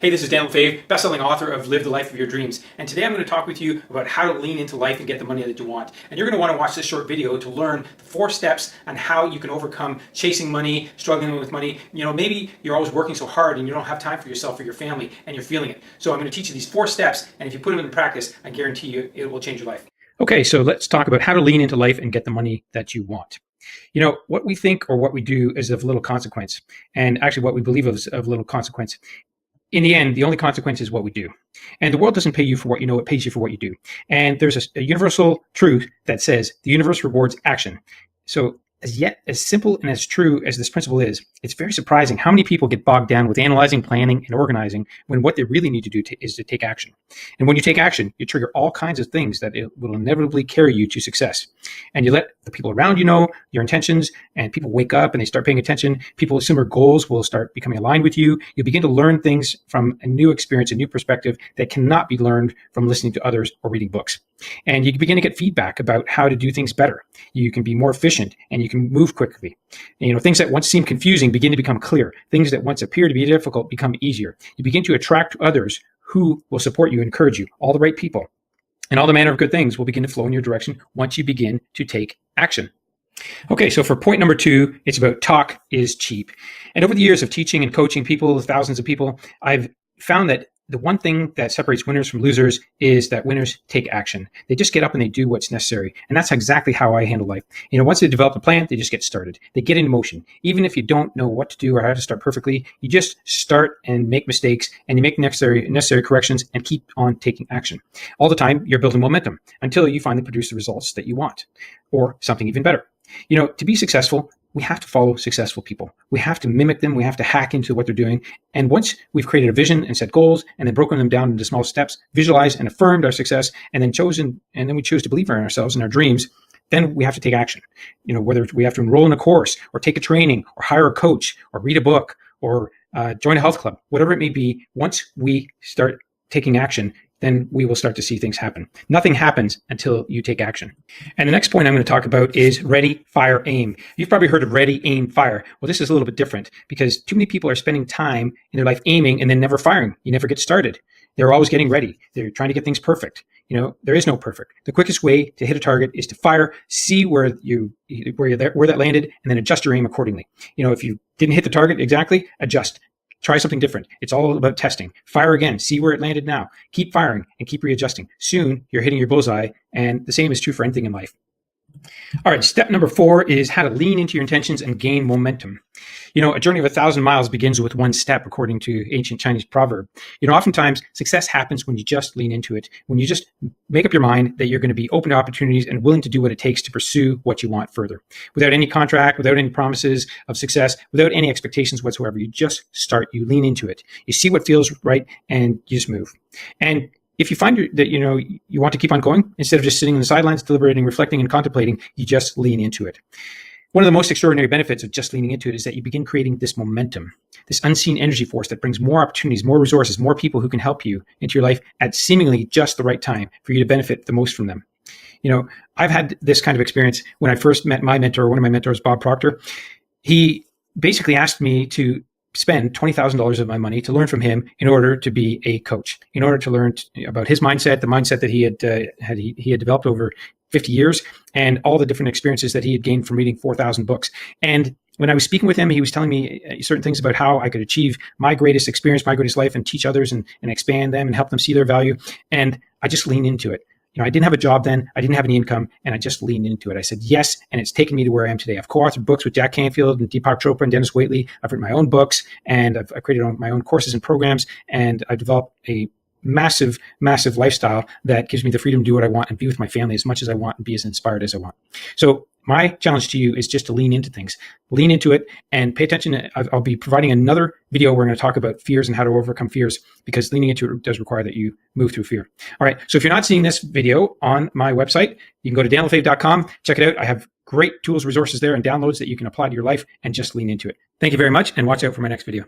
Hey, this is Dan Lefave, best-selling author of Live the Life of Your Dreams. And today I'm going to talk with you about how to lean into life and get the money that you want. And you're going to want to watch this short video to learn the 4 steps on how you can overcome chasing money, struggling with money. You know, maybe you're always working so hard and you don't have time for yourself or your family and you're feeling it. So I'm going to teach you these 4 steps, and if you put them into practice, I guarantee you it will change your life. Okay, so let's talk about how to lean into life and get the money that you want. You know, what we think or what we do is of little consequence, and actually what we believe is of little consequence. In the end, the only consequence is what we do. And the world doesn't pay you for what you know, it pays you for what you do. And there's a universal truth that says the universe rewards action. So as simple and as true as this principle is, it's very surprising how many people get bogged down with analyzing, planning, and organizing when what they really need to do is to take action. And when you take action, you trigger all kinds of things that it will inevitably carry you to success. And you let the people around you know your intentions, and people wake up and they start paying attention. People with similar goals will start becoming aligned with you. You begin to learn things from a new experience, a new perspective that cannot be learned from listening to others or reading books. And you begin to get feedback about how to do things better. You can be more efficient and you can move quickly. And, you know, things that once seemed confusing begin to become clear. Things that once appear to be difficult become easier. You begin to attract others who will support you, encourage you, all the right people. And all the manner of good things will begin to flow in your direction once you begin to take action. Okay, so for point number 2, it's about talk is cheap. And over the years of teaching and coaching people, thousands of people, I've found that the one thing that separates winners from losers is that winners take action. They just get up and they do what's necessary. And that's exactly how I handle life. You know, once they develop a plan, they just get started. They get in motion. Even if you don't know what to do or how to start perfectly, you just start and make mistakes, and you make necessary corrections and keep on taking action. All the time, you're building momentum until you finally produce the results that you want, or something even better. You know, to be successful, we have to follow successful people. We have to mimic them. We have to hack into what they're doing. And once we've created a vision and set goals and then broken them down into small steps, visualized and affirmed our success, and then we choose to believe in ourselves and our dreams, then we have to take action. You know, whether we have to enroll in a course or take a training or hire a coach or read a book or join a health club, whatever it may be, once we start taking action, then we will start to see things happen. Nothing happens until you take action. And the next point I'm going to talk about is ready, fire, aim. You've probably heard of ready, aim, fire. Well, this is a little bit different because too many people are spending time in their life aiming and then never firing. You never get started. They're always getting ready. They're trying to get things perfect. You know, there is no perfect. The quickest way to hit a target is to fire, see where that landed, and then adjust your aim accordingly. You know, if you didn't hit the target exactly, adjust. Try something different. It's all about testing. Fire again. See where it landed now. Keep firing and keep readjusting. Soon, you're hitting your bullseye, and the same is true for anything in life. All right, step number 4 is how to lean into your intentions and gain momentum. You know, a journey of 1,000 miles begins with 1 step, according to ancient Chinese proverb. You know, oftentimes success happens when you just lean into it, when you just make up your mind that you're going to be open to opportunities and willing to do what it takes to pursue what you want further. Without any contract, without any promises of success, without any expectations whatsoever, you just start, you lean into it. You see what feels right and you just move. And if you find that, you know, you want to keep on going, instead of just sitting on the sidelines, deliberating, reflecting, and contemplating, you just lean into it. One of the most extraordinary benefits of just leaning into it is that you begin creating this momentum, this unseen energy force that brings more opportunities, more resources, more people who can help you into your life at seemingly just the right time for you to benefit the most from them. You know, I've had this kind of experience when I first met my mentor, one of my mentors, Bob Proctor. He basically asked me to spend $20,000 of my money to learn from him in order to be a coach, in order to learn about his mindset, the mindset that he had developed over 50 years, and all the different experiences that he had gained from reading 4,000 books. And when I was speaking with him, he was telling me certain things about how I could achieve my greatest experience, my greatest life, and teach others and expand them and help them see their value. And I just leaned into it. You know, I didn't have a job then. I didn't have any income, and I just leaned into it. I said yes, and it's taken me to where I am today. I've co-authored books with Jack Canfield and Deepak Chopra and Denis Waitely. I've written my own books, and I've created my own courses and programs, and I've developed a massive, massive lifestyle that gives me the freedom to do what I want and be with my family as much as I want and be as inspired as I want. So my challenge to you is just to lean into things, lean into it, and pay attention. I'll be providing another video where we're going to talk about fears and how to overcome fears, because leaning into it does require that you move through fear. All right. So if you're not seeing this video on my website, you can go to danlefave.com, check it out. I have great tools, resources there, and downloads that you can apply to your life and just lean into it. Thank you very much, and watch out for my next video.